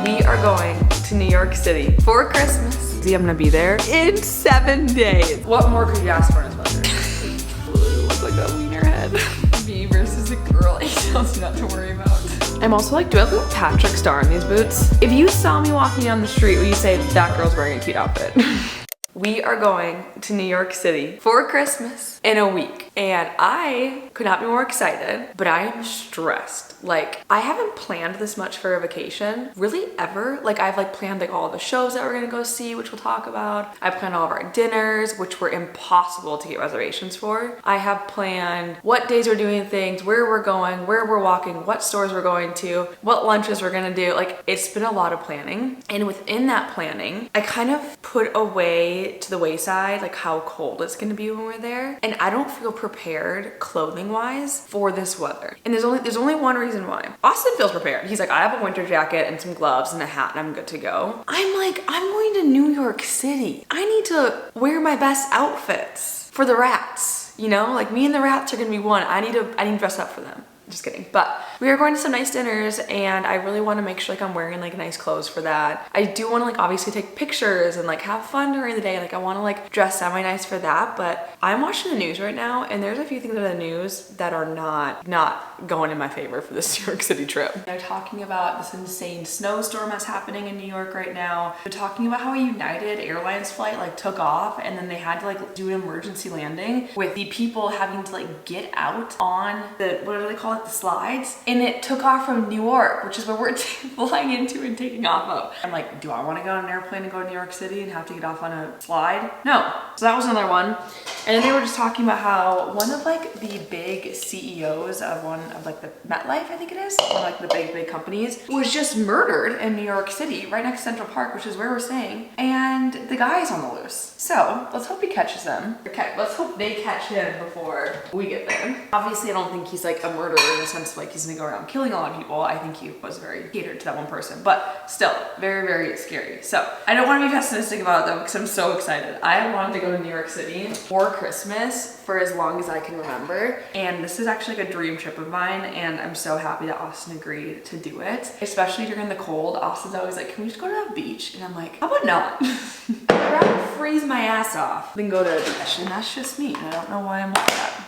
We are going to New York City for Christmas. See, I'm gonna be there in 7 days. What more could you ask for in this weather? Look like a wiener head. Me versus a girl he tells you not to worry about. I'm also like, do I look like Patrick Star in these boots? If you saw me walking down the street, would you say that girl's wearing a cute outfit? We are going to New York City for Christmas in a week. And I could not be more excited, but I am stressed. Like, I haven't planned this much for a vacation, really ever. Like, I've like planned like all the shows that we're gonna go see, which we'll talk about. I planned all of our dinners, which were impossible to get reservations for. I have planned what days we're doing things, where we're going, where we're walking, what stores we're going to, what lunches we're gonna do. Like, it's been a lot of planning. And within that planning, I kind of put away to the wayside like how cold it's gonna be when we're there. And I don't feel prepared clothing wise for this weather. And there's only one reason why. Austin feels prepared. He's like, I have a winter jacket and some gloves and a hat and I'm good to go. I'm like, I'm going to New York City. I need to wear my best outfits for the rats. You know, like me and the rats are gonna be one. I need to dress up for them. Just kidding. But we are going to some nice dinners and I really want to make sure like I'm wearing like nice clothes for that. I do want to like obviously take pictures and like have fun during the day. Like I want to like dress semi-nice for that. But I'm watching the news right now and there's a few things in the news that are not going in my favor for this New York City trip. They're talking about this insane snowstorm that's happening in New York right now. They're talking about how a United Airlines flight like took off and then they had to like do an emergency landing with the people having to like get out on the, what do they call it? The slides, and it took off from New York, which is where we're flying into and taking off of. I'm like, do I want to go on an airplane and go to New York City and have to get off on a slide? No. So that was another one. And then they were just talking about how one of like the big CEOs of one of like the MetLife, I think it is, one of like the big companies, was just murdered in New York City, right next to Central Park, which is where we're staying. And the guy's on the loose. So let's hope he catches them. Okay, let's hope they catch him before we get there. Obviously, I don't think he's like a murderer in the sense of like he's gonna go around killing a lot of people. I think he was very catered to that one person, but still very, very scary. So I don't want to be pessimistic about it though because I'm so excited. I wanted to go to New York City for Christmas for as long as I can remember. And this is actually like a dream trip of mine. And I'm so happy that Austin agreed to do it, especially during the cold. Austin's always like, can we just go to the beach? And I'm like, how about not? I'd rather freeze my ass off than go to the beach. And that's just me. And I don't know why I'm like that.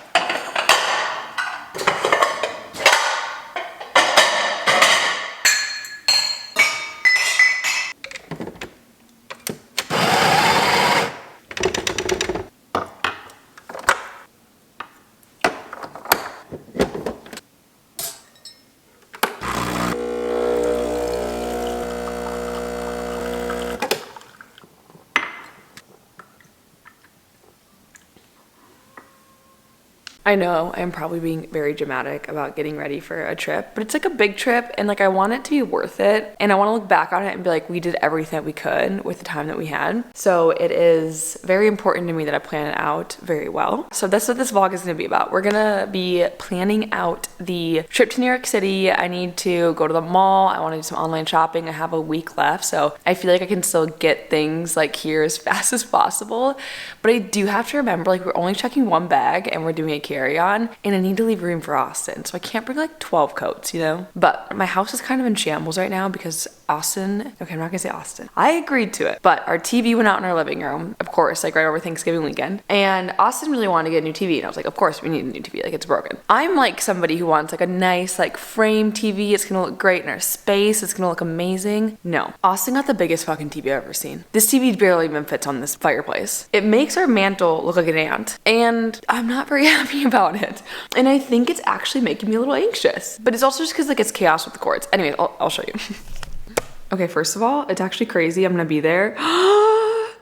I know I'm probably being very dramatic about getting ready for a trip, but it's like a big trip and like I want it to be worth it. And I want to look back on it and be like, we did everything that we could with the time that we had. So it is very important to me that I plan it out very well. So that's what this vlog is going to be about. We're going to be planning out the trip to New York City. I need to go to the mall. I want to do some online shopping. I have a week left. So I feel like I can still get things like here as fast as possible. But I do have to remember like we're only checking one bag and we're doing a carry-on and I need to leave room for Austin. So I can't bring like 12 coats, you know? But my house is kind of in shambles right now because Austin, okay, I'm not gonna say Austin. I agreed to it, but our TV went out in our living room, of course, like right over Thanksgiving weekend. And Austin really wanted to get a new TV. And I was like, of course we need a new TV, like it's broken. I'm like somebody who wants like a nice like frame TV. It's gonna look great in our space. It's gonna look amazing. No, Austin got the biggest fucking TV I've ever seen. This TV barely even fits on this fireplace. It makes our mantle look like an ant. And I'm not very happy about it. And I think it's actually making me a little anxious. But it's also just because like it's chaos with the cords. Anyways, I'll show you. Okay, first of all, it's actually crazy. I'm gonna be there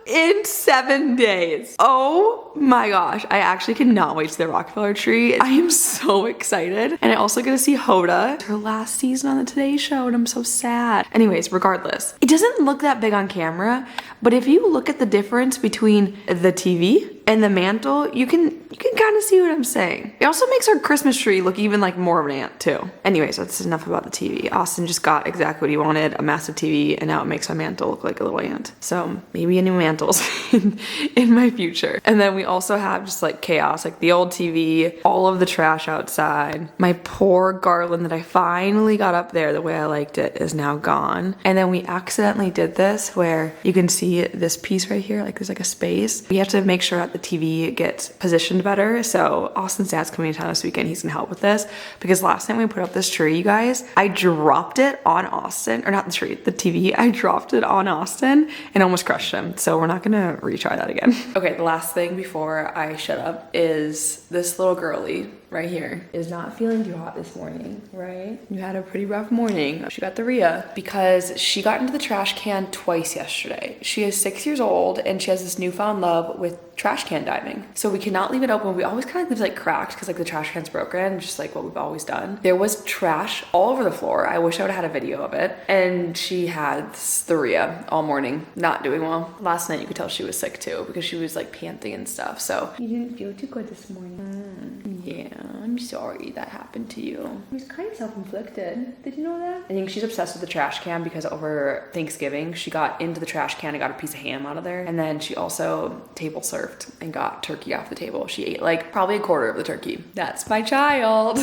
in 7 days. Oh my gosh, I actually cannot wait to see the Rockefeller tree. I am so excited. And I also get to see Hoda. It's her last season on the Today Show and I'm so sad. Anyways, regardless, it doesn't look that big on camera, but if you look at the difference between the TV And the mantle, you can kind of see what I'm saying. It also makes our Christmas tree look even like more of an ant too. Anyways, that's enough about the TV. Austin just got exactly what he wanted, a massive TV, and now it makes my mantle look like a little ant. So maybe a new mantles in my future. And then we also have just like chaos, like the old TV, all of the trash outside. My poor garland that I finally got up there the way I liked it is now gone. And then we accidentally did this where you can see this piece right here, like there's like a space. We have to make sure that the TV gets positioned better. So Austin's dad's coming to town this weekend. He's gonna help with this because last night we put up this tree, you guys, I dropped it on Austin, or not the tree, the TV. I dropped it on Austin and almost crushed him. So we're not gonna retry that again. Okay, the last thing before I shut up is this little girly right here is not feeling too hot this morning, right? You had a pretty rough morning. She got the Rhea because she got into the trash can twice yesterday. She is 6 years old and she has this newfound love with trash can diving. So we cannot leave it open. We always kind of leave it like cracked because like the trash can's broken, just like what we've always done. There was trash all over the floor. I wish I would have had a video of it. And she had the Rhea all morning, not doing well. Last night you could tell she was sick too because she was like panting and stuff. So you didn't feel too good this morning. Yeah, I'm sorry that happened to you. It was kind of self-inflicted. Did you know that? I think she's obsessed with the trash can because over Thanksgiving, she got into the trash can and got a piece of ham out of there. And then she also table served and got turkey off the table. She ate like probably a quarter of the turkey. That's my child.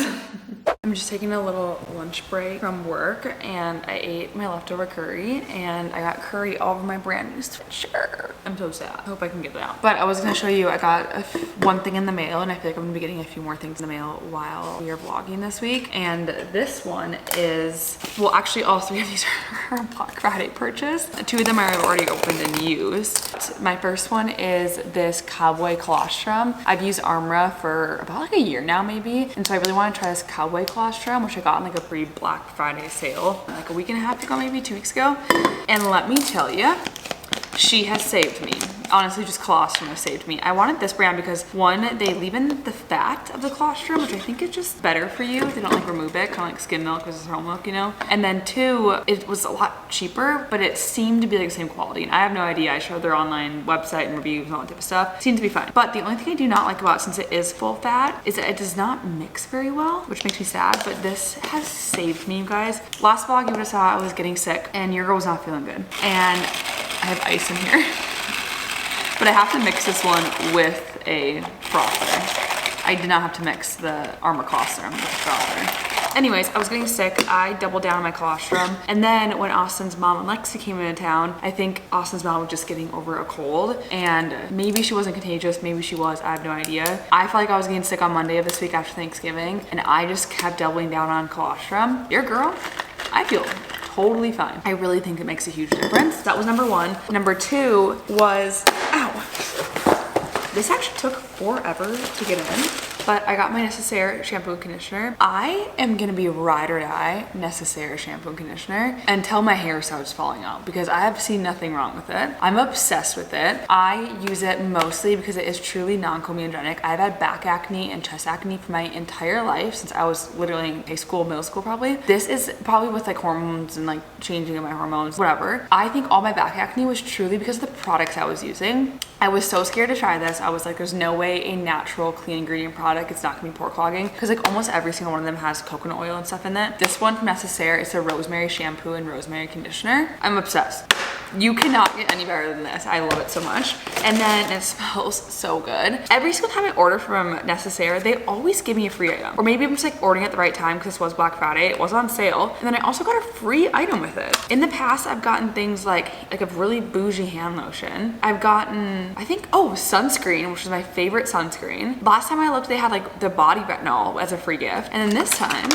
I'm just taking a little lunch break from work and I ate my leftover curry and I got curry all over my brand new sweatshirt. I'm so sad. I hope I can get it out. But I was gonna show you, I got one thing in the mail and I feel like I'm gonna be getting a few more things in the mail while we are vlogging this week. And this one is, well actually all three of these are a Black Friday purchase. Two of them I've already opened and used. My first one is this cowboy colostrum. I've used Armra for about like a year now maybe. And so I really want to try this cowboy colostrum, which I got in like a pre-Black Friday sale like a week and a half ago, maybe 2 weeks ago. And let me tell you, she has saved me. Honestly, just colostrum has saved me. I wanted this brand because one, they leave in the fat of the colostrum, which I think is just better for you. They don't like remove it, kind of like skim milk versus whole milk, you know? And then two, it was a lot cheaper, but it seemed to be like the same quality. And I have no idea. I showed their online website and reviews and all that type of stuff. It seemed to be fine. But the only thing I do not like about it, since it is full fat, is that it does not mix very well, which makes me sad. But this has saved me, you guys. Last vlog, you would have saw I was getting sick and your girl was not feeling good. And I have ice in here. But I have to mix this one with a frother. I did not have to mix the Armor colostrum with the frother. Anyways, I was getting sick. I doubled down on my colostrum. And then when Austin's mom and Lexi came into town, I think Austin's mom was just getting over a cold. And maybe she wasn't contagious, maybe she was, I have no idea. I felt like I was getting sick on Monday of this week after Thanksgiving. And I just kept doubling down on colostrum. Your girl, I feel totally fine. I really think it makes a huge difference. That was number one. Number two was, ow. This actually took forever to get in, but I got my Necessaire shampoo and conditioner. I am gonna be ride or die Necessaire shampoo and conditioner until my hair starts falling out because I have seen nothing wrong with it. I'm obsessed with it. I use it mostly because it is truly non-comedogenic. I've had back acne and chest acne for my entire life since I was literally in high school, middle school probably. This is probably with like hormones and like changing of my hormones, whatever. I think all my back acne was truly because of the products I was using. I was so scared to try this. I was like, there's no way a natural clean ingredient product, it's not gonna be pore clogging because like almost every single one of them has coconut oil and stuff in it. This one from Necessaire, it's a rosemary shampoo and rosemary conditioner. I'm obsessed. You cannot get any better than this. I love it so much. And then it smells so good. Every single time I order from Necessaire, they always give me a free item. Or maybe I'm just like ordering at the right time because this was Black Friday. It was on sale. And then I also got a free item with it. In the past, I've gotten things like a really bougie hand lotion. I've gotten, I think, oh, sunscreen, which is my favorite sunscreen. Last time I looked, they had like the body retinol as a free gift. And then this time,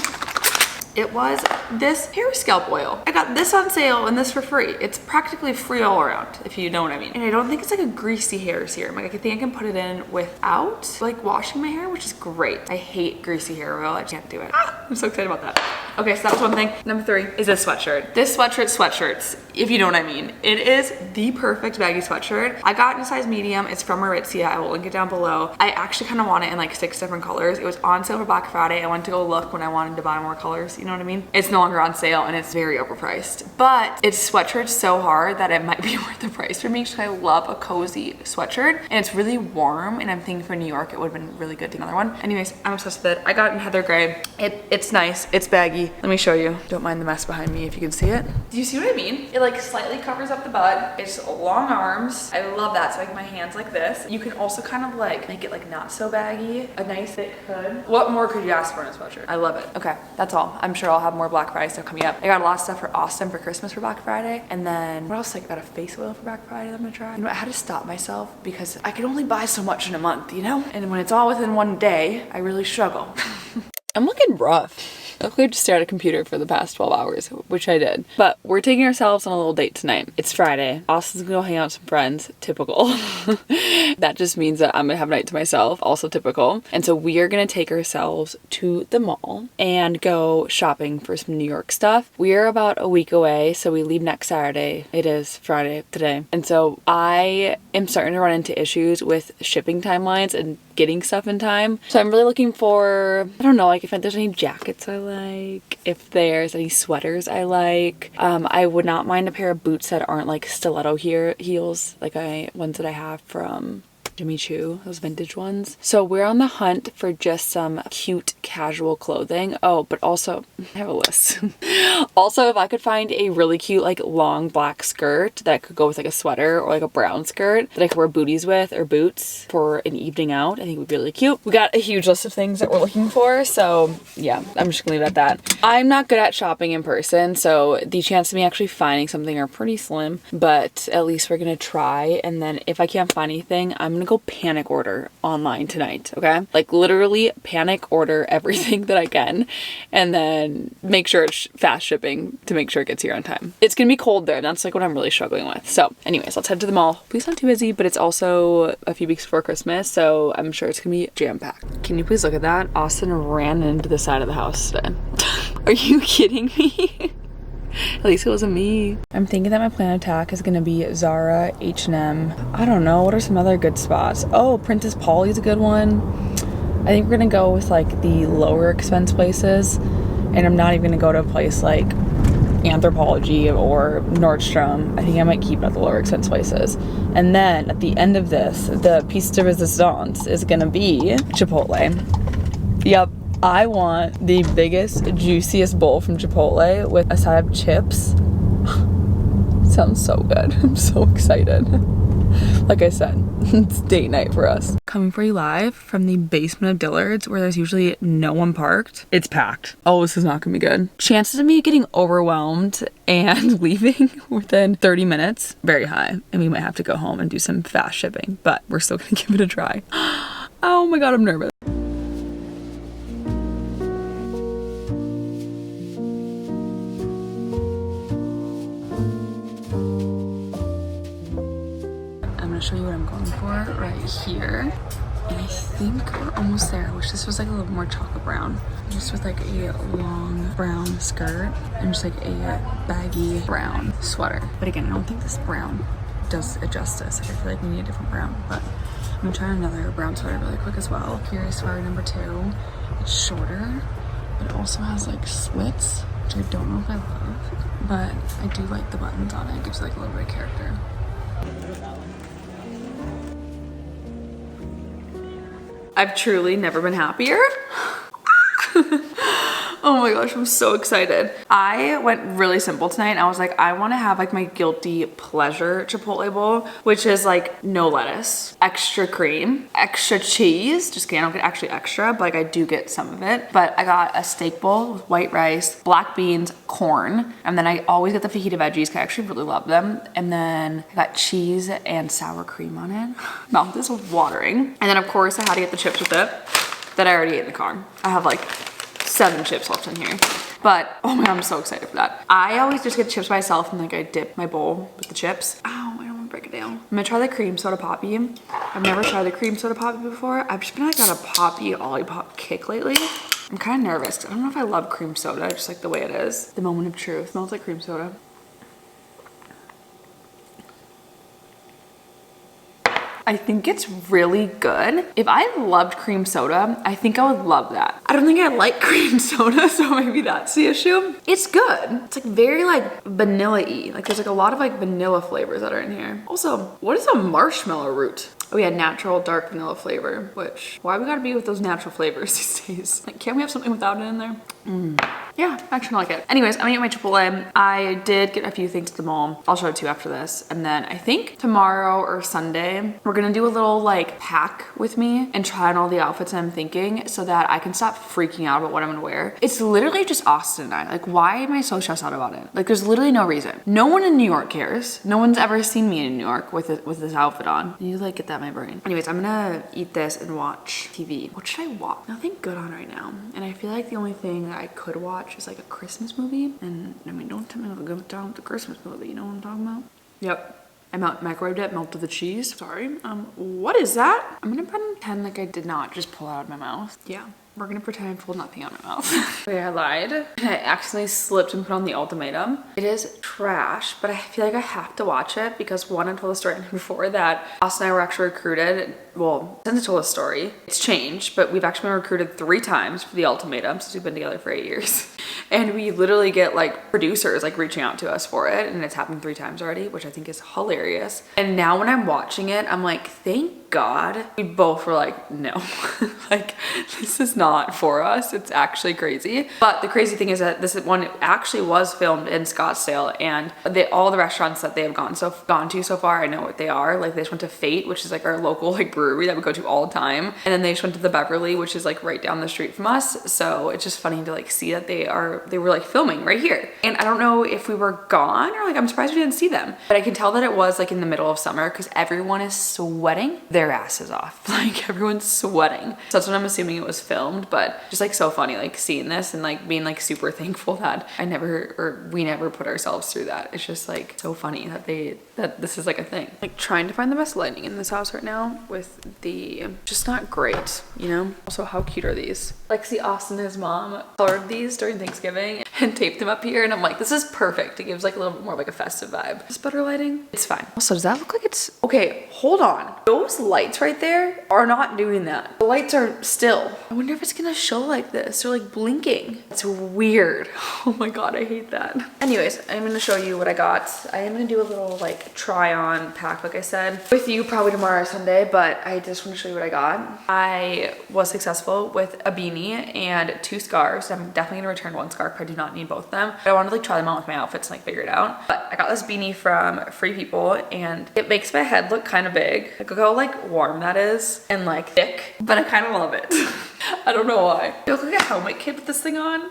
it was this hair scalp oil. I got this on sale and this for free. It's practically free all around, if you know what I mean. And I don't think it's like a greasy hair serum. Like I think I can put it in without like washing my hair, which is great. I hate greasy hair oil. I can't do it. I'm so excited about that. Okay, so that was one thing. Number three is this sweatshirt. This sweatshirts, if you know what I mean. It is the perfect baggy sweatshirt. I got it in a size medium. It's from Aritzia. I will link it down below. I actually kind of want it in like 6 different colors. It was on sale for Black Friday. I went to go look when I wanted to buy more colors. You know what I mean? It's no longer on sale and it's very overpriced. But it's sweatshirts so hard that it might be worth the price for me because I love a cozy sweatshirt and it's really warm, and I'm thinking for New York it would have been really good to get another one. Anyways, I'm obsessed with it. I got it in heather gray. It's nice. It's baggy. Let me show you. Don't mind the mess behind me if you can see it. Do you see what I mean? It like slightly covers up the butt. It's long arms. I love that. So like my hands like this. You can also kind of like make it like not so baggy. A nice thick hood. What more could you ask for in a sweatshirt? I love it. Okay, that's all. I'm sure I'll have more Black Friday stuff coming up. I got a lot of stuff for Austin for Christmas for Black Friday. And then what else? I got a face oil for Black Friday that I'm gonna try. You know, I had to stop myself because I could only buy so much in a month, you know? And when it's all within one day, I really struggle. I'm looking rough. I look like I just stared at a computer for the past 12 hours, which I did. But we're taking ourselves on a little date tonight. It's Friday. Austin's gonna go hang out with some friends. Typical. That just means that I'm gonna have a night to myself. Also typical. And so we are gonna take ourselves to the mall and go shopping for some New York stuff. We are about a week away, so we leave next Saturday. It is Friday today. And so I am starting to run into issues with shipping timelines and getting stuff in time. So I'm really looking for, I don't know, like if there's any jackets I like, if there's any sweaters I like. I would not mind a pair of boots that aren't like stiletto heels, like ones that I have from Jimmy Choo, those vintage ones. So we're on the hunt for just some cute casual clothing. Oh, but also I have a list. Also, if I could find a really cute like long black skirt that could go with like a sweater or like a brown skirt that I could wear booties with or boots for an evening out, I think would be really cute. We got a huge list of things that we're looking for. So yeah, I'm just gonna leave it at that. I'm not good at shopping in person, so the chance of me actually finding something are pretty slim, but at least we're gonna try. And then if I can't find anything, I'm gonna go panic order online tonight, okay? Like literally panic order everything that I can and then make sure it's fast shipping to make sure it gets here on time. It's gonna be cold there, and that's like what I'm really struggling with. So anyways, let's head to the mall. Please not too busy, but it's also a few weeks before Christmas, so I'm sure it's gonna be jam-packed. Can you please look at that? Austin ran into the side of the house today. Are you kidding me? At least it wasn't me. I'm thinking that my plan of attack is gonna be Zara, H&M. I don't know, what are some other good spots? Oh, Princess Polly's a good one. I think we're gonna go with like the lower expense places, and I'm not even gonna go to a place like Anthropologie or Nordstrom. I think I might keep it at the lower expense places. And then at the end of this, the piece de resistance is gonna be Chipotle. Yep. I want the biggest, juiciest bowl from Chipotle with a side of chips. Sounds so good. I'm so excited. Like I said, it's date night for us. Coming for you live from the basement of Dillard's, where there's usually no one parked. It's packed. Oh, this is not gonna be good. Chances of me getting overwhelmed and leaving within 30 minutes, very high. And we might have to go home and do some fast shipping, but we're still gonna give it a try. Oh my God, I'm nervous. Show you what I'm going for right here, and I think we're almost there. I wish this was like a little more chocolate brown, just with like a long brown skirt and just like a baggy brown sweater. But again, I don't think this brown does it justice. Like I feel like we need a different brown, but I'm gonna try another brown sweater really quick as well. Here is sweater number 2. It's shorter, but it also has like slits, which I don't know if I love, but I do like the buttons on it. It gives like a little bit of character. I've truly never been happier. Oh my gosh, I'm so excited. I went really simple tonight. I was like, I want to have like my guilty pleasure Chipotle bowl, which is like no lettuce, extra cream, extra cheese. Just kidding, I don't get actually extra, but like I do get some of it. But I got a steak bowl with white rice, black beans, corn, and then I always get the fajita veggies because I actually really love them. And then I got cheese and sour cream on it. Mouth is watering. And then of course I had to get the chips with it that I already ate in the car. I have like 7 chips left in here. But oh my God, I'm so excited for that. I always just get chips by myself and like I dip my bowl with the chips. Ow, I don't want to break it down. I'm gonna try the cream soda poppy. I've never tried the cream soda poppy before. I've just been like on a poppy lollipop kick lately. I'm kind of nervous. I don't know if I love cream soda, just like the way it is. The moment of truth. Smells like cream soda. I think it's really good. If I loved cream soda, I think I would love that. I don't think I like cream soda, so maybe that's the issue. It's good. It's like very like vanilla-y. Like there's like a lot of like vanilla flavors that are in here. Also, what is a marshmallow root? Oh yeah, natural dark vanilla flavor, which, why we gotta be with those natural flavors these days? Like, can't we have something without it in there? Yeah, I actually like it. Anyways, I'm gonna get my Chipotle. I did get a few things at the mall. I'll show it to you after this. And then I think tomorrow or Sunday, we're gonna do a little like pack with me and try on all the outfits I'm thinking so that I can stop freaking out about what I'm gonna wear. It's literally just Austin and I. Like, why am I so stressed out about it? Like, there's literally no reason. No one in New York cares. No one's ever seen me in New York with this outfit on. You like get that in my brain. Anyways, I'm gonna eat this and watch TV. What should I watch? Nothing good on right now. And I feel like the only thing that I could watch is like a Christmas movie. And I mean, don't tell me to go down with the Christmas movie. You know what I'm talking about? Yep. I microwaved it, melted the cheese. Sorry. What is that? I'm gonna pretend like I did not just pull it out of my mouth. Yeah. We're gonna pretend I pulled nothing out of my mouth. Okay, I lied. I accidentally slipped and put on The Ultimatum. It is trash, but I feel like I have to watch it because one, I told the story before that Austin and I were actually recruited. Well, since I told the story, it's changed, but we've actually been recruited 3 times for The Ultimatum since we've been together for 8 years. And we literally get like producers like reaching out to us for it, and it's happened 3 times already, which I think is hilarious. And now when I'm watching it, I'm like, thank God we both were like, no, like this is not for us. It's actually crazy. But the crazy thing is that this one actually was filmed in Scottsdale, and all the restaurants that they have gone to so far, I know what they are. Like they just went to Fate, which is like our local like brewery that we go to all the time, and then they just went to the Beverly, which is like right down the street from us. So it's just funny to like see that they were like filming right here. And I don't know if we were gone or like I'm surprised we didn't see them, but I can tell that it was like in the middle of summer because everyone is sweating their asses off. Like everyone's sweating. So that's what I'm assuming it was filmed, but just like so funny like seeing this and like being like super thankful that we never put ourselves through that. It's just like so funny that this is like a thing. Like trying to find the best lighting in this house right now with the just not great, you know? Also, how cute are these? Like see Austin and his mom colored these during Thanksgiving and taped them up here, and I'm like, this is perfect. It gives like a little bit more of like a festive vibe. Is better lighting? It's fine. Also, does that look like it's okay? Hold on. Those lights right there are not doing that. The lights are still. I wonder if it's gonna show like this. They're like blinking. It's weird. Oh my god, I hate that. Anyways, I'm gonna show you what I got. I am gonna do a little like try on pack, like I said, with you probably tomorrow or Sunday, but I just want to show you what I got. I was successful with a beanie and 2 scarves. I'm definitely gonna return 1 scarf. I do not need both of them. But I wanted to like try them on with my outfits and like figure it out. But I got this beanie from Free People, and it makes my head look kind of big. Like look how like warm that is and like thick, but I kind of love it. I don't know why. I look like a helmet kid with this thing on.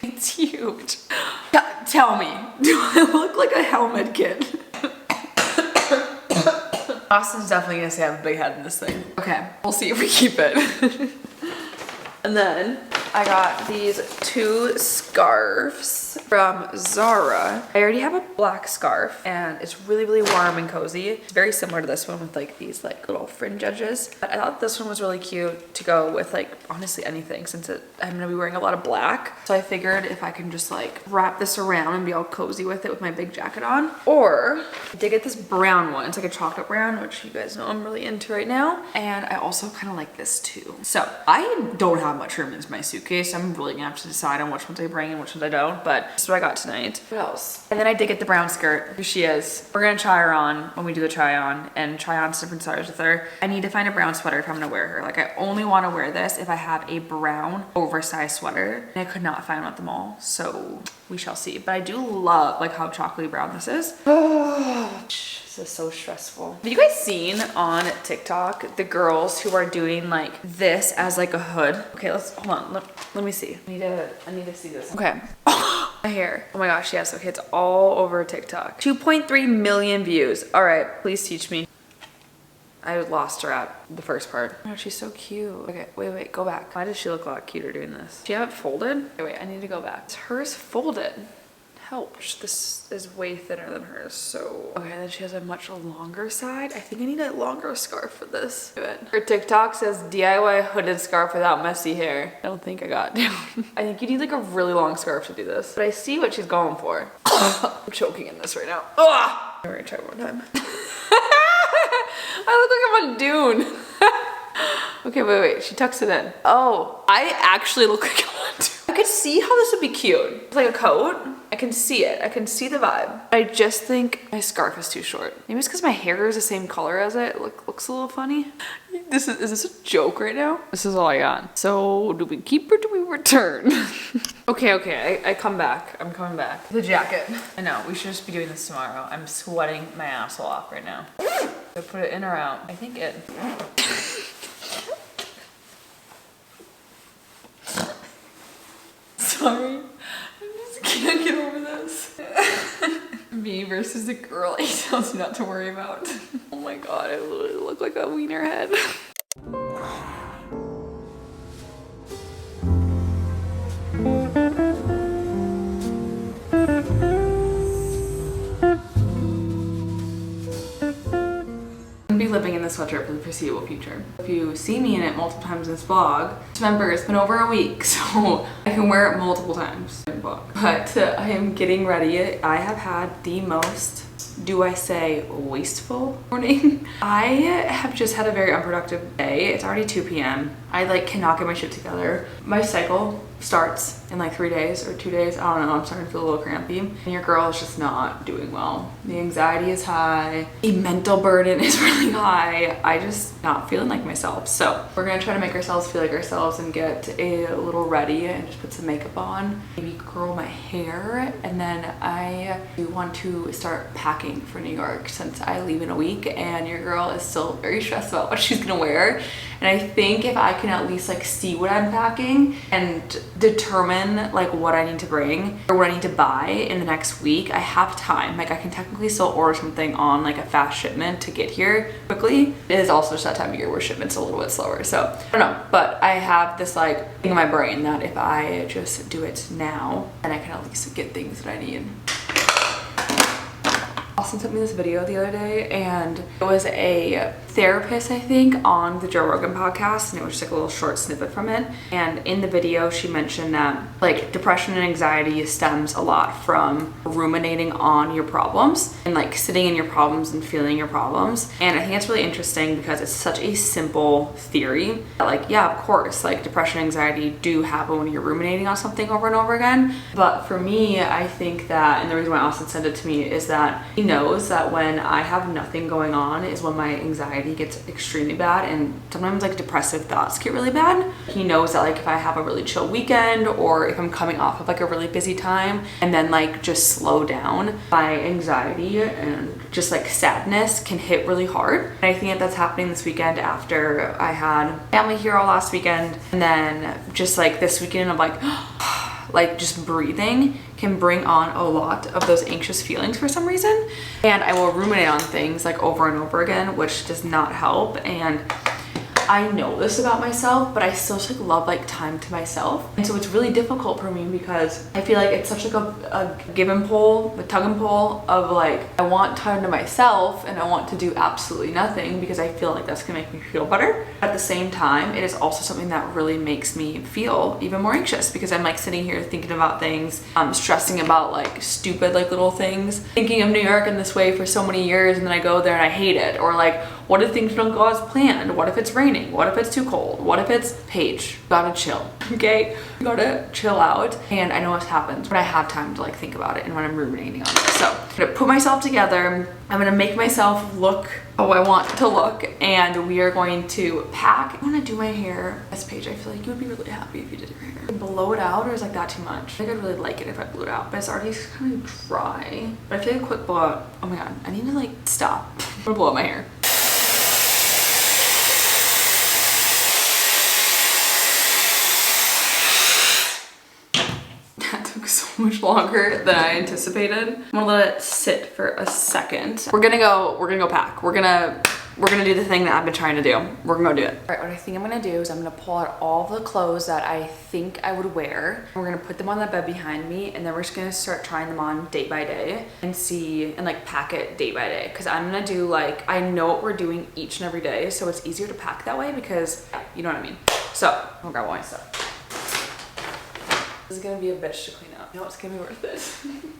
It's huge. Tell me, do I look like a helmet kid? Austin's definitely gonna say I have a big head in this thing. Okay, we'll see if we keep it. And then I got these 2 scarves from Zara. I already have a black scarf and it's really, really warm and cozy. It's very similar to this one with like these like little fringe edges. But I thought this one was really cute to go with like honestly anything since I'm gonna be wearing a lot of black. So I figured if I can just like wrap this around and be all cozy with it with my big jacket on. Or I did get this brown one. It's like a chocolate brown, which you guys know I'm really into right now. And I also kind of like this too. So I don't have much room in my suitcase. I'm really gonna have to decide on which ones I bring and which ones I don't, but this is what I got tonight. What else? And then I did get the brown skirt. Here she is. We're gonna try her on when we do the try on and try on different styles with her. I need to find a brown sweater if I'm gonna wear her. Like I only want to wear this if I have a brown oversized sweater, and I could not find one at the mall, so we shall see. But I do love like how chocolatey brown this is. Oh, this is so stressful. Have you guys seen on TikTok the girls who are doing like this as like a hood? Okay, let's hold on. Let me see. I need to see this. Okay. My hair. Oh my gosh, yes. Okay, it's all over TikTok. 2.3 million views. All right, please teach me. I lost her at the first part. Oh, she's so cute. Okay, wait, go back. Why does she look a lot cuter doing this? Does she have it folded? Okay, wait, I need to go back. It's hers folded. Help. This is way thinner than hers, so. Okay, then she has a much longer side. I think I need a longer scarf for this. Her TikTok says DIY hooded scarf without messy hair. I don't think I got down. I think you need like a really long scarf to do this, but I see what she's going for. I'm choking in this right now. Ugh. I'm gonna try one more time. I look like I'm on Dune. Okay, wait. She tucks it in. Oh, I actually look like I'm on Dune. I could see how this would be cute. It's like a coat. I can see it. I can see the vibe. I just think my scarf is too short. Maybe it's because my hair is the same color as it. Looks a little funny. Is this a joke right now? This is all I got. So do we keep or do we return? Okay, I come back. I'm coming back. The jacket. I know, we should just be doing this tomorrow. I'm sweating my asshole off right now. So put it in or out? I think in. Sorry. I just can't get over this. Me versus the girl he tells you not to worry about. Oh my god, I literally look like a wiener head. Be living in this sweatshirt for the foreseeable future. If you see me in it multiple times in this vlog, just remember it's been over a week, so I can wear it multiple times in the vlog. But I am getting ready. I have had the most, do I say, wasteful morning. I have just had a very unproductive day. It's already 2 p.m. I cannot get my shit together. My cycle starts in 3 days or 2 days. I don't know, I'm starting to feel a little crampy. And your girl is just not doing well. The anxiety is high. The mental burden is really high. I just not feeling like myself. So we're gonna try to make ourselves feel like ourselves and get a little ready and just put some makeup on. Maybe curl my hair. And then I do want to start packing for New York since I leave in a week and your girl is still very stressed about what she's gonna wear. And I think if I can at least see what I'm packing and determine what I need to bring or what I need to buy in the next week, I have time. I can technically still order something on a fast shipment to get here quickly. It is also just that time of year where shipment's a little bit slower. So I don't know, but I have this thing in my brain that if I just do it now, then I can at least get things that I need. Austin sent me this video the other day and it was a therapist, I think, on the Joe Rogan podcast, and it was just a little short snippet from it. And in the video she mentioned that depression and anxiety stems a lot from ruminating on your problems and sitting in your problems and feeling your problems. And I think it's really interesting because it's such a simple theory that yeah, of course, depression and anxiety do happen when you're ruminating on something over and over again. But for me, I think that, and the reason why Austin sent it to me is that he knows that when I have nothing going on is when my anxiety gets extremely bad, and sometimes depressive thoughts get really bad. He knows that if I have a really chill weekend or if I'm coming off of a really busy time and then just slow down, my anxiety and just sadness can hit really hard. And I think that's happening this weekend after I had family here all last weekend, and then just this weekend of just breathing can bring on a lot of those anxious feelings for some reason. And I will ruminate on things over and over again, which does not help. And I know this about myself, but I still just love time to myself. And so it's really difficult for me because I feel it's such a give and pull, a tug and pull of I want time to myself and I want to do absolutely nothing because I feel that's gonna make me feel better. At the same time, it is also something that really makes me feel even more anxious because I'm sitting here thinking about things, stressing about stupid little things, thinking of New York in this way for so many years, and then I go there and I hate it. Or what if things don't go as planned? What if it's raining? What if it's too cold? What if it's Paige? You gotta chill, okay? You gotta chill out. And I know what happens when I have time to think about it and when I'm ruminating on it. So I'm gonna put myself together. I'm gonna make myself look how I want to look, and we are going to pack. I wanna do my hair as Paige. I feel you would be really happy if you did your hair. Blow it out, or is that too much? I think I'd really like it if I blew it out, but it's already kind of dry. But I feel a quick blowout. Oh my god, I need to stop. I'm gonna blow out my hair. So much longer than I anticipated. I'm gonna let it sit for a second. We're gonna go pack. We're gonna do the thing that I've been trying to do. We're gonna go do it. All right, what I think I'm gonna do is I'm gonna pull out all the clothes that I think I would wear. We're gonna put them on the bed behind me, and then we're just gonna start trying them on day by day and see, and pack it day by day. Cause I'm gonna do I know what we're doing each and every day, so it's easier to pack that way because, you know what I mean? So, I'll grab all my stuff. This is gonna be a bitch to clean up. No, it's gonna be worth it.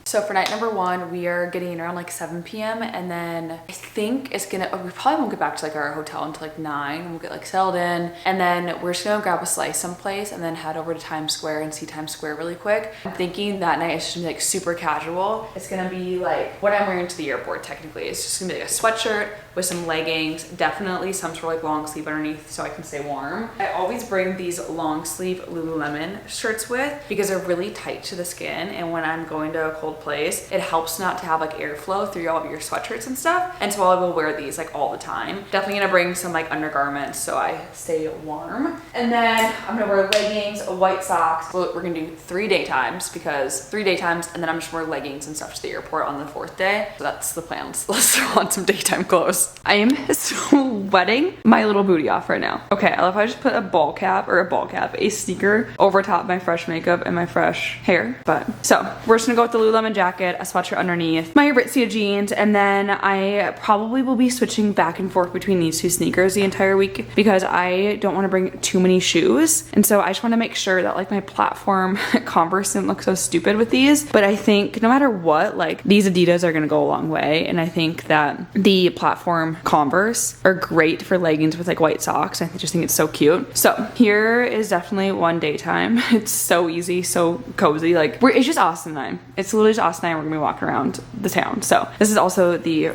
So for night number 1, we are getting in around like 7 p.m. and then I think it's gonna, we probably won't get back to like our hotel until like 9. We'll get like settled in and then we're just gonna grab a slice someplace and then head over to Times Square and see Times Square really quick. I'm thinking that night it's just gonna be like super casual. It's gonna be like what I'm wearing to the airport technically. It's just gonna be like a sweatshirt with some leggings, definitely some sort of like long sleeve underneath so I can stay warm. I always bring these long sleeve Lululemon shirts with because they're really tight to the skin, and when I'm going to a cold place, it helps not to have like airflow through all of your sweatshirts and stuff. And so I will wear these like all the time. Definitely gonna bring some like undergarments so I stay warm. And then I'm gonna wear leggings, white socks. We're gonna do 3 daytimes because 3 daytimes, and then I'm just wear leggings and stuff to the airport on the 4th day. So that's the plan. Let's throw on some daytime clothes. I am sweating my little booty off right now. Okay, I love how I just put a sneaker over top of my fresh makeup and my fresh hair. But so we're just gonna go with the Lululemon jacket, a sweatshirt underneath, my Aritzia jeans, and then I probably will be switching back and forth between these 2 sneakers the entire week because I don't want to bring too many shoes. And so I just want to make sure that like my platform Converse didn't look so stupid with these. But I think no matter what, like these Adidas are gonna go a long way. And I think that the platform Converse are great for leggings with like white socks. I just think it's so cute. So here is definitely one daytime. It's so easy, so cozy. Like it's just Austin and I. It's literally just Austin and I. We're gonna be walking around the town. So this is also the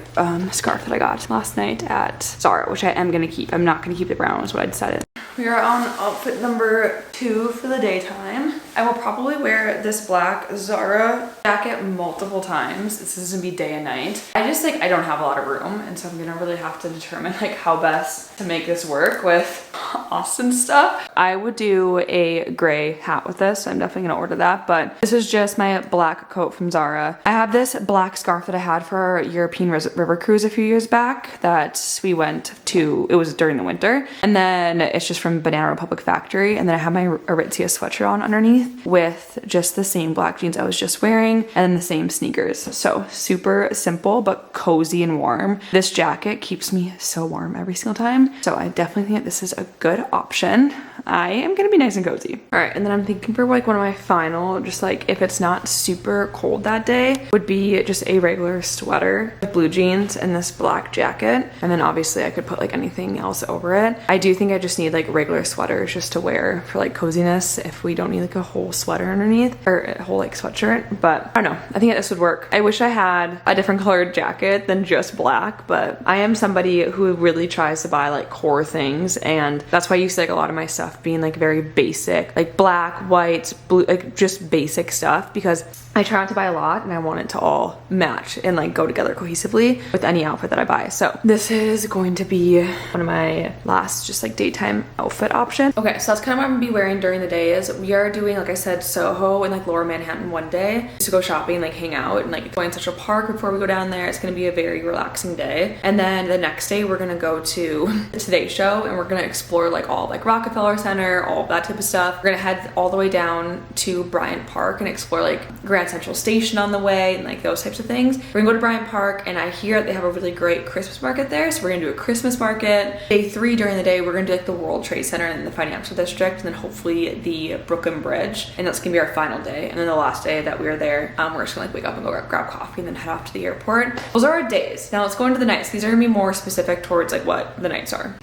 scarf that I got last night at Zara, which I am gonna keep. I'm not gonna keep the brown, is what I decided. We are on outfit number 2 for the daytime. I will probably wear this black Zara jacket multiple times. This is gonna be day and night. I don't have a lot of room, and so I'm gonna really have to determine like how best to make this work with Austin stuff. I would do a gray hat with this, so I'm definitely gonna order that, but this is just my black coat from Zara. I have this black scarf that I had for our European river cruise a few years back that we went to, it was during the winter, and then it's just from Banana Republic Factory, and then I have my Aritzia sweatshirt on underneath with just the same black jeans I was just wearing and then the same sneakers. So super simple but cozy and warm. This jacket keeps me so warm every single time, so I definitely think this is a good option. I am gonna be nice and cozy. All right, and then I'm thinking for like one of my final, just like if it's not super cold that day, would be just a regular sweater with blue jeans and this black jacket, and then obviously I could put like anything else over it. I do think I just need like regular sweaters just to wear for like coziness if we don't need like a whole sweater underneath or a whole like sweatshirt. But I don't know, I think this would work. I wish I had a different colored jacket than just black, but I am somebody who really tries to buy like core things, and that's why you see like a lot of my stuff being like very basic, like black, white, blue, like just basic stuff, because I try not to buy a lot and I want it to all match and like go together cohesively with any outfit that I buy. So this is going to be one of my last just like daytime outfit options. Okay, so that's kind of what I'm gonna be wearing during the days. We are doing, like I said, Soho and like Lower Manhattan one day just to go shopping, like hang out and like going to Central Park before we go down there. It's gonna be a very relaxing day. And then the next day we're gonna go to the Today Show and we're gonna explore like all like Rockefeller Center, all of that type of stuff. We're gonna head all the way down to Bryant Park and explore like Grand Central Station on the way and like those types of things. We're gonna go to Bryant Park, and I hear they have a really great Christmas market there, so we're gonna do a Christmas market. Day 3 during the day, we're gonna do like the World Trade Center and the Financial District, and then hopefully the Brooklyn Bridge, and that's gonna be our final day. And then the last day that we are there, we're just gonna like wake up and go grab coffee and then head off to the airport. Those are our days. Now let's go into the nights. These are gonna be more specific towards like what the nights are.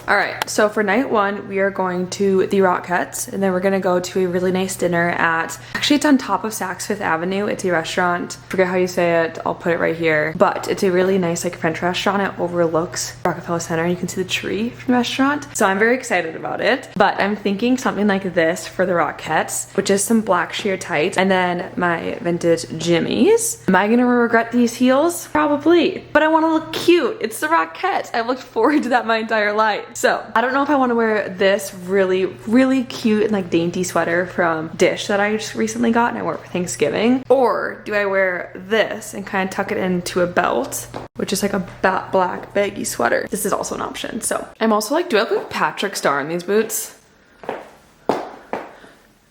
All right, so for night 1, we are going to the Rockettes, and then we're gonna go to a really nice dinner at, actually it's on top of Saks Fifth Avenue. It's a restaurant, forget how you say it, I'll put it right here, but it's a really nice like French restaurant. It overlooks Rockefeller Center, and you can see the tree from the restaurant. So I'm very excited about it, but I'm thinking something like this for the Rockettes, which is some black sheer tights, and then my vintage Jimmies. Am I gonna regret these heels? Probably, but I wanna look cute. It's the Rockettes. I've looked forward to that my entire life. So I don't know if I want to wear this really cute and like dainty sweater from Dish that I just recently got and I wore it for Thanksgiving, or do I wear this and kind of tuck it into a belt, which is like a black baggy sweater. This is also an option. So I'm also like, do I look like Patrick Star in these boots?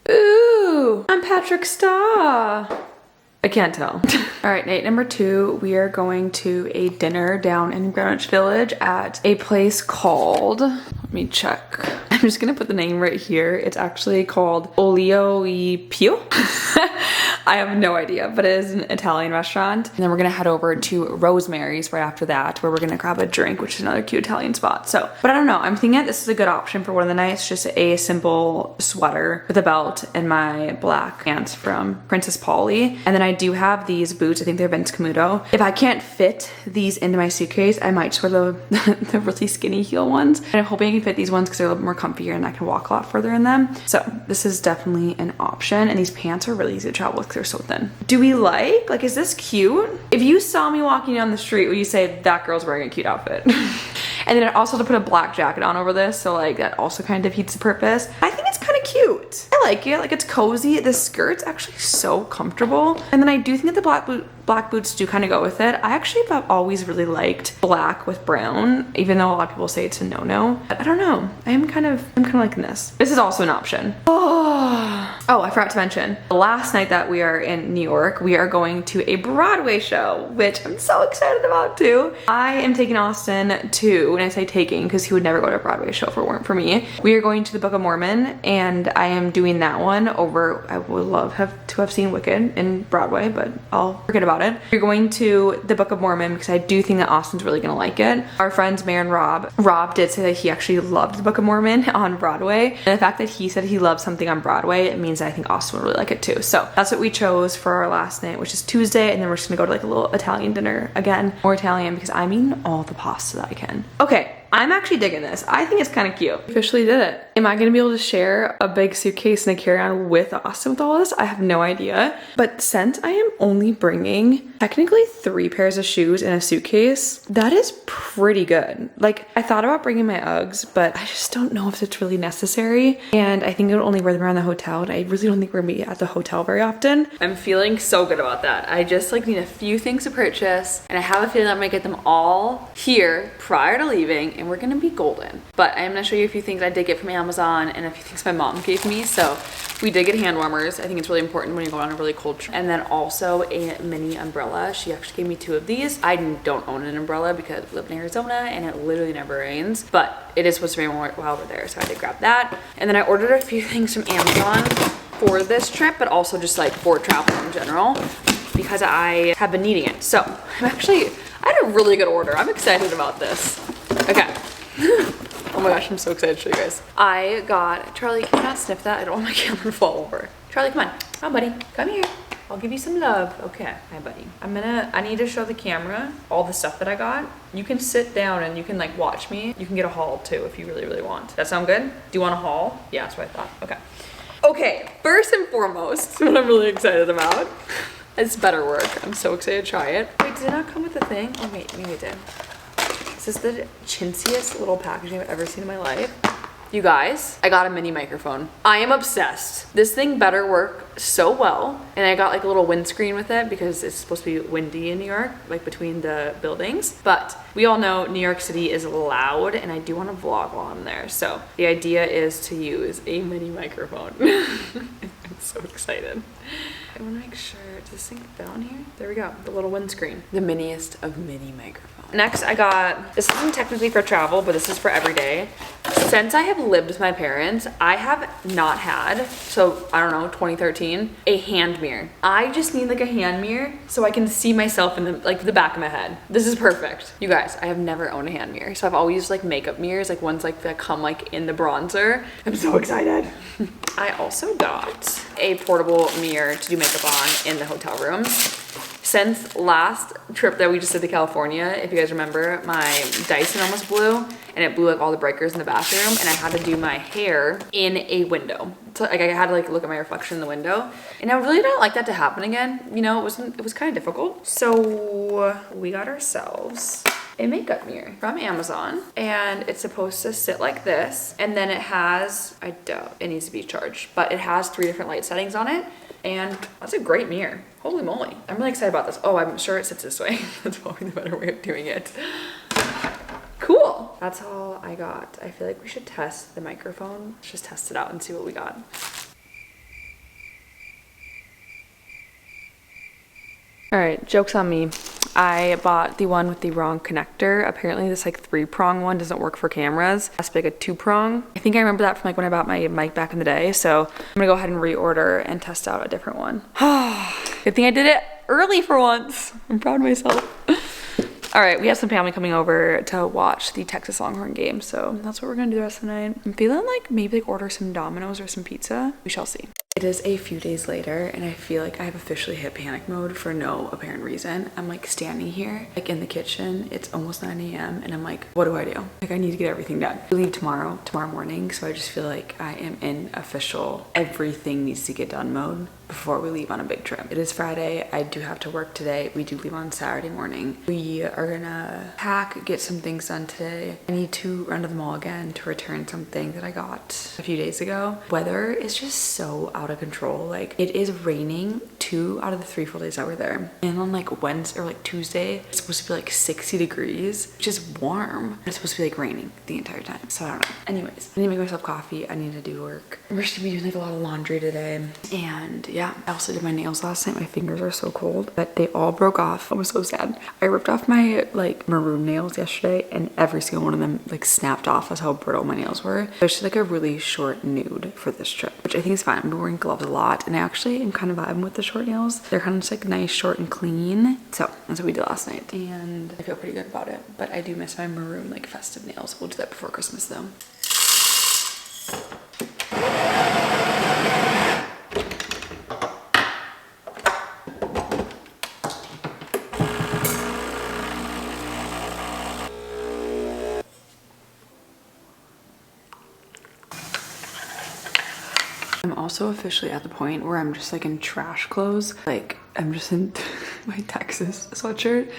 Ooh, I'm Patrick Star. I can't tell. All right, night number 2, we are going to a dinner down in Greenwich Village at a place called, let me check. I'm I'm just gonna put the name right here. It's actually called Olio e Pio. I have no idea, but it is an Italian restaurant. And then we're gonna head over to Rosemary's right after that, where we're gonna grab a drink, which is another cute Italian spot. So, but I don't know, I'm thinking that this is a good option for one of the nights, just a simple sweater with a belt and my black pants from Princess Polly. And then I do have these boots, I think they're Vince Camuto. If I can't fit these into my suitcase, I might just wear the really skinny heel ones. And I'm hoping I can fit these ones because they're a little bit more comfier and I can walk a lot further in them. So this is definitely an option. And these pants are really easy to travel with because they're so thin. Do we like, is this cute? If you saw me walking down the street, would you say that girl's wearing a cute outfit? And then I also had to put a black jacket on over this, so like that also kind of defeats the purpose. I think it's kind of cute. I like it, like it's cozy. The skirt's actually so comfortable. And then I do think that the black boots do kind of go with it. I actually have always really liked black with brown, even though a lot of people say it's a no-no. But I don't know, I'm kind of liking this. This is also an option. Oh, I forgot to mention, last night that we are in New York, we are going to a Broadway show, which I'm so excited about too. I am taking Austin to, when I say taking, because he would never go to a Broadway show if it weren't for me. We are going to the Book of Mormon, and I am doing that one over, I would love to have seen Wicked in Broadway, but I'll forget about it. We're going to the Book of Mormon because I do think that Austin's really gonna like it. Our friends Mayor and Rob did say that he actually loved the Book of Mormon on Broadway, and the fact that he said he loved something on Broadway, it means that I think Austin would really like it too. So that's what we chose for our last night, which is Tuesday, and then we're just gonna go to like a little Italian dinner. Again, more Italian because I'm eating all the pasta that I can. Okay, I'm actually digging this. I think it's kind of cute. Officially did it. Am I gonna be able to share a big suitcase and a carry-on with Austin with all this? I have no idea. But since I am only bringing technically 3 pairs of shoes in a suitcase, that is pretty good. Like, I thought about bringing my Uggs, but I just don't know if it's really necessary. And I think I would only wear them around the hotel, and I really don't think we're gonna be at the hotel very often. I'm feeling so good about that. I just like need a few things to purchase, and I have a feeling I'm gonna get them all here prior to leaving, and we're gonna be golden. But I am gonna show you a few things I did get from Amazon and a few things my mom gave me. So we did get hand warmers. I think it's really important when you go on a really cold trip. And then also a mini umbrella. She actually gave me 2 of these. I don't own an umbrella because we live in Arizona and it literally never rains, but it is supposed to rain while we're there, so I did grab that. And then I ordered a few things from Amazon for this trip, but also just like for travel in general because I have been needing it. So I had a really good order. I'm excited about this. Okay. Oh my gosh, I'm so excited to show you guys. I got, Charlie, can you not sniff that? I don't want my camera to fall over. Charlie, come on. Come on, buddy. Come here. I'll give you some love. Okay. Hi, buddy. I need to show the camera all the stuff that I got. You can sit down and you can like watch me. You can get a haul too if you really, really want. That sound good? Do you want a haul? Yeah, that's what I thought. Okay. Okay, first and foremost, what I'm really excited about is Better Work. I'm so excited to try it. Wait, did it not come with the thing? Oh wait, maybe it did. This is the chintziest little packaging I've ever seen in my life. You guys, I got a mini microphone. I am obsessed. This thing better work so well. And I got like a little windscreen with it because it's supposed to be windy in New York, like between the buildings. But we all know New York City is loud and I do want to vlog while I'm there. So the idea is to use a mini microphone. I'm so excited. I want to make sure, does this thing fit on here? There we go, the little windscreen. The miniest of mini microphones. Next I got, this isn't technically for travel, but this is for every day. Since I have lived with my parents, I have not had, so I don't know, 2013, a hand mirror. I just need like a hand mirror so I can see myself in the back of my head. This is perfect. You guys, I have never owned a hand mirror. So I've always used like makeup mirrors, like ones like that come like in the bronzer. I'm so excited. I also got a portable mirror to do makeup on in the hotel rooms. Since last trip that we just did to California, if you guys remember, my Dyson almost blew and it blew like all the breakers in the bathroom and I had to do my hair in a window. So like I had to like look at my reflection in the window and I really don't like that to happen again. You know, it was kind of difficult. So we got ourselves a makeup mirror from Amazon and it's supposed to sit like this and then it has, I doubt it needs to be charged, but it has 3 different light settings on it and that's a great mirror. Holy moly. I'm really excited about this. Oh, I'm sure it sits this way. That's probably the better way of doing it. Cool. That's all I got. I feel like we should test the microphone. Let's just test it out and see what we got. All right, joke's on me. I bought the one with the wrong connector. Apparently this like 3-prong one doesn't work for cameras. It has to be like a 2-prong. I think I remember that from like when I bought my mic back in the day. So I'm gonna go ahead and reorder and test out a different one. Good thing I did it early for once. I'm proud of myself. All right, we have some family coming over to watch the Texas Longhorn game, so that's what we're gonna do the rest of the night. I'm feeling like maybe like order some Domino's or some pizza. We shall see. It is a few days later and I feel like I have officially hit panic mode for no apparent reason. I'm like standing here like in the kitchen. It's almost 9 a.m. and I'm like, what do I do? Like I need to get everything done. We leave tomorrow morning, so I just feel like I am in official everything needs to get done mode before we leave on a big trip. It is Friday. I do have to work today. We do leave on Saturday morning. We are gonna pack, get some things done today. I need to run to the mall again to return something that I got a few days ago. Weather is just so out of control. Like it is raining 2 out of the 3 full days that we're there. And on like Wednesday or like Tuesday, it's supposed to be like 60 degrees, which is warm. It's supposed to be like raining the entire time. So I don't know. Anyways, I need to make myself coffee. I need to do work. We're just gonna be doing like a lot of laundry today. And yeah, I also did my nails last night. My fingers are so cold, but they all broke off. I was so sad. I ripped off my like maroon nails yesterday and every single one of them like snapped off. That's how brittle my nails were. There's just like a really short nude for this trip, which I think is fine. I've been wearing gloves a lot and I actually am kind of vibing with the short nails. They're kind of just like nice, short and clean. So that's what we did last night and I feel pretty good about it, but I do miss my maroon like festive nails. We'll do that before Christmas though. I'm also officially at the point where I'm just like in trash clothes. Like I'm just in my Texas sweatshirt,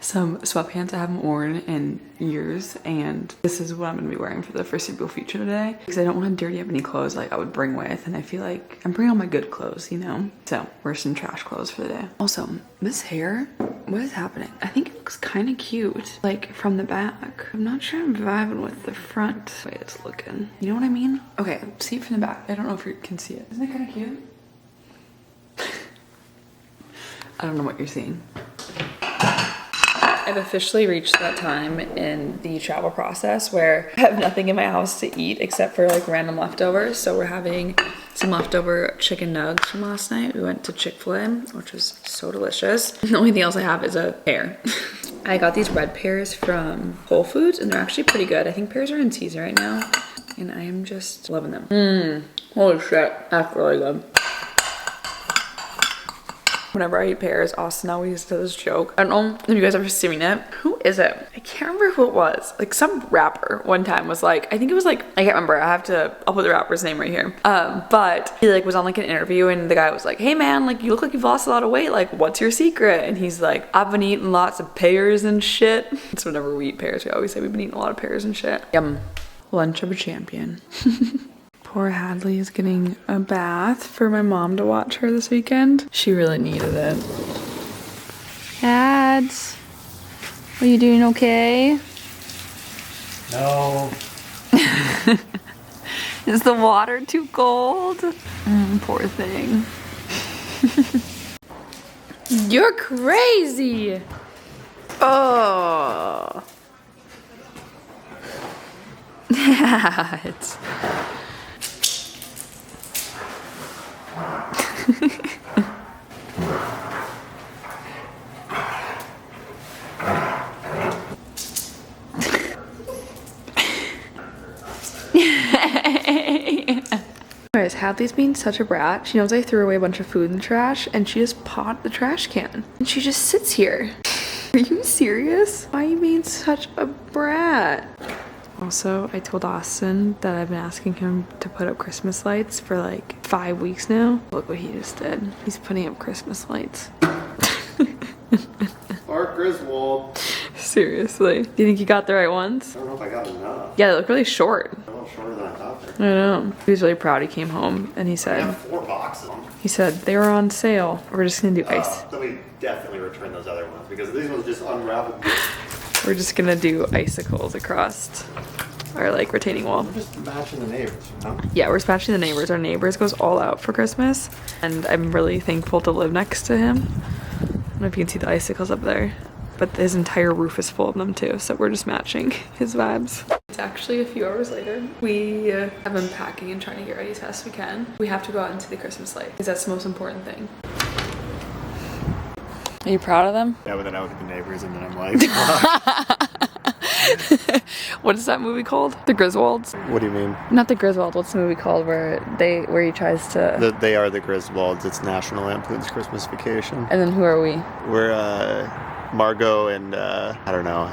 some sweatpants I haven't worn in years, and this is what I'm gonna be wearing for the foreseeable future today because I don't want to dirty up any clothes like I would bring with, and I feel like I'm bringing all my good clothes, you know? So we're just in trash clothes for the day. Also, this hair, what is happening? I think it looks kind of cute, like from the back. I'm not sure I'm vibing with the front way it's looking. You know what I mean? Okay, see it from the back. I don't know if you can see it. Isn't it kind of cute? I don't know what you're seeing. I've officially reached that time in the travel process where I have nothing in my house to eat except for like random leftovers. So we're having some leftover chicken nugs from last night. We went to Chick-fil-A, which was so delicious. The only thing else I have is a pear. I got these red pears from Whole Foods and they're actually pretty good. I think pears are in season right now and I am just loving them. Holy shit, that's really good. Whenever I eat pears, Austin always does this joke. I don't know if you guys ever seen it. Who is it? I can't remember who it was. Like some rapper one time was like, I think it was like, I can't remember. I'll put the rapper's name right here. But he like was on like an interview and the guy was like, hey man, like you look like you've lost a lot of weight. Like what's your secret? And he's like, I've been eating lots of pears and shit. So whenever we eat pears, we always say we've been eating a lot of pears and shit. Yum. Lunch of a champion. Poor Hadley is getting a bath for my mom to watch her this weekend. She really needed it. Hads, are you doing okay? No. Is the water too cold? Poor thing. You're crazy. Oh. Hads. Anyways, Hadley's being such a brat. She knows I threw away a bunch of food in the trash and she just pawed the trash can. And she just sits here. Are you serious? Why are you being such a brat? Also, I told Austin that I've been asking him to put up Christmas lights for like 5 weeks now. Look what he just did. He's putting up Christmas lights. Clark Griswold. Seriously. Do you think you got the right ones? I don't know if I got enough. Yeah, they look really short. A little shorter than I thought. I know. He was really proud. He came home and he I said, have 4 boxes. he said, they were on sale. We're just gonna do ice. Then we definitely return those other ones because these ones just unraveled. We're just gonna do icicles across our like retaining wall. We're just matching the neighbors, you know? Yeah, we're matching the neighbors. Our neighbors goes all out for Christmas and I'm really thankful to live next to him. I don't know if you can see the icicles up there. but his entire roof is full of them too, so we're just matching his vibes. It's actually a few hours later. We have been packing and trying to get ready as fast as we can. We have to go out and see the Christmas light because that's the most important thing. Are you proud of them? Yeah, but then I look at the neighbors and then I'm like, fuck. What is that movie called? The Griswolds? What do you mean? Not the Griswolds. What's the movie called where he tries to... They are the Griswolds. It's National Lampoon's Christmas Vacation. And then who are we? We're Margot and I don't know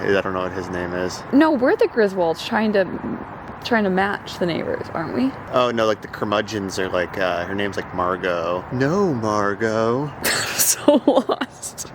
what his name is. No, we're the Griswolds trying to match the neighbors, aren't we? Oh no, like the curmudgeons are like her name's like Margot. No, Margot. So lost.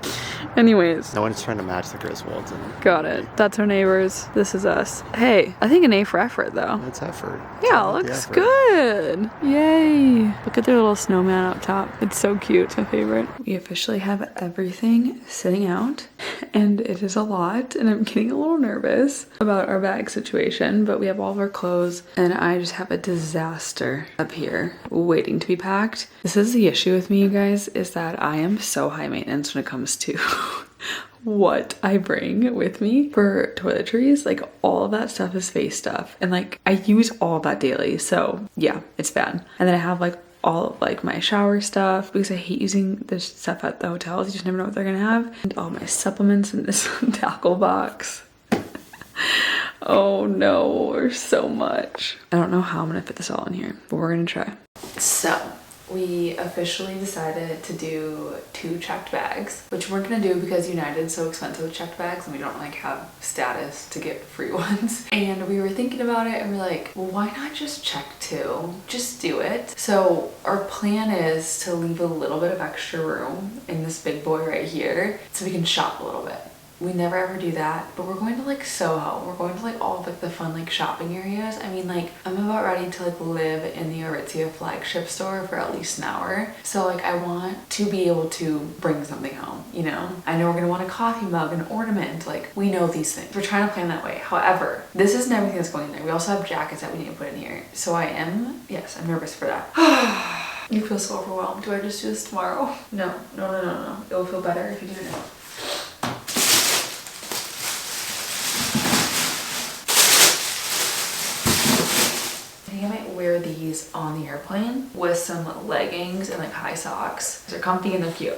Anyways. No one's trying to match the Griswolds. Got it. That's our neighbors. This is us. Hey, I think an A for effort though. It's effort. Yeah, it looks good. Yay. Look at their little snowman up top. It's so cute. It's my favorite. We officially have everything sitting out and it is a lot and I'm getting a little nervous about our bag situation, but we have all of our clothes and I just have a disaster up here waiting to be packed. This is the issue with me, you guys, is that I am so high maintenance when it comes to what I bring with me for toiletries. Like all of that stuff is face stuff and like I use all of that daily, so yeah, it's bad. And then I have like all of like my shower stuff because I hate using this stuff at the hotels. You just never know what they're gonna have. And all my supplements in this tackle box. Oh no, there's so much. I don't know how I'm gonna fit this all in here, but we're gonna try. So we officially decided to do 2 checked bags, which we're gonna do because United's so expensive with checked bags and we don't like have status to get free ones. And we were thinking about it and we're like, well, why not just check 2? Just do it. So our plan is to leave a little bit of extra room in this big boy right here so we can shop a little bit. We never ever do that, but we're going to like Soho. We're going to like all of like the fun like shopping areas. I mean, like I'm about ready to like live in the Aritzia flagship store for at least an hour. So like I want to be able to bring something home, you know? I know we're gonna want a coffee mug, an ornament, like we know these things. We're trying to plan that way. However, this isn't everything that's going in there. We also have jackets that we need to put in here. So I'm nervous for that. You feel so overwhelmed. Do I just do this tomorrow? No. It will feel better if you do it now. I might wear these on the airplane with some leggings and like high socks. They're comfy and they're cute.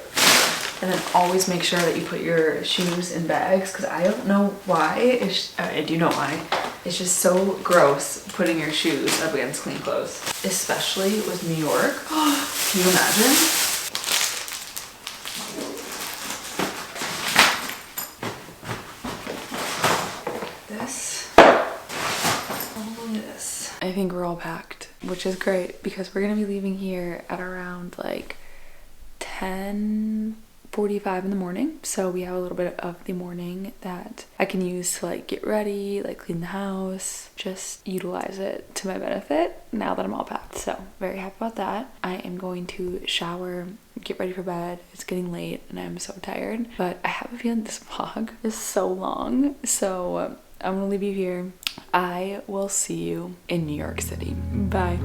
And then always make sure that you put your shoes in bags because I don't know why. I do know why. It's just so gross putting your shoes up against clean clothes, especially with New York. Can you imagine? I think we're all packed, which is great because we're gonna be leaving here at around like 10:45 in the morning. So we have a little bit of the morning that I can use to like get ready, like clean the house, just utilize it to my benefit now that I'm all packed. So very happy about that. I am going to shower, get ready for bed. It's getting late and I'm so tired, but I have a feeling this vlog is so long. So I'm gonna leave you here. I will see you in New York City. Bye.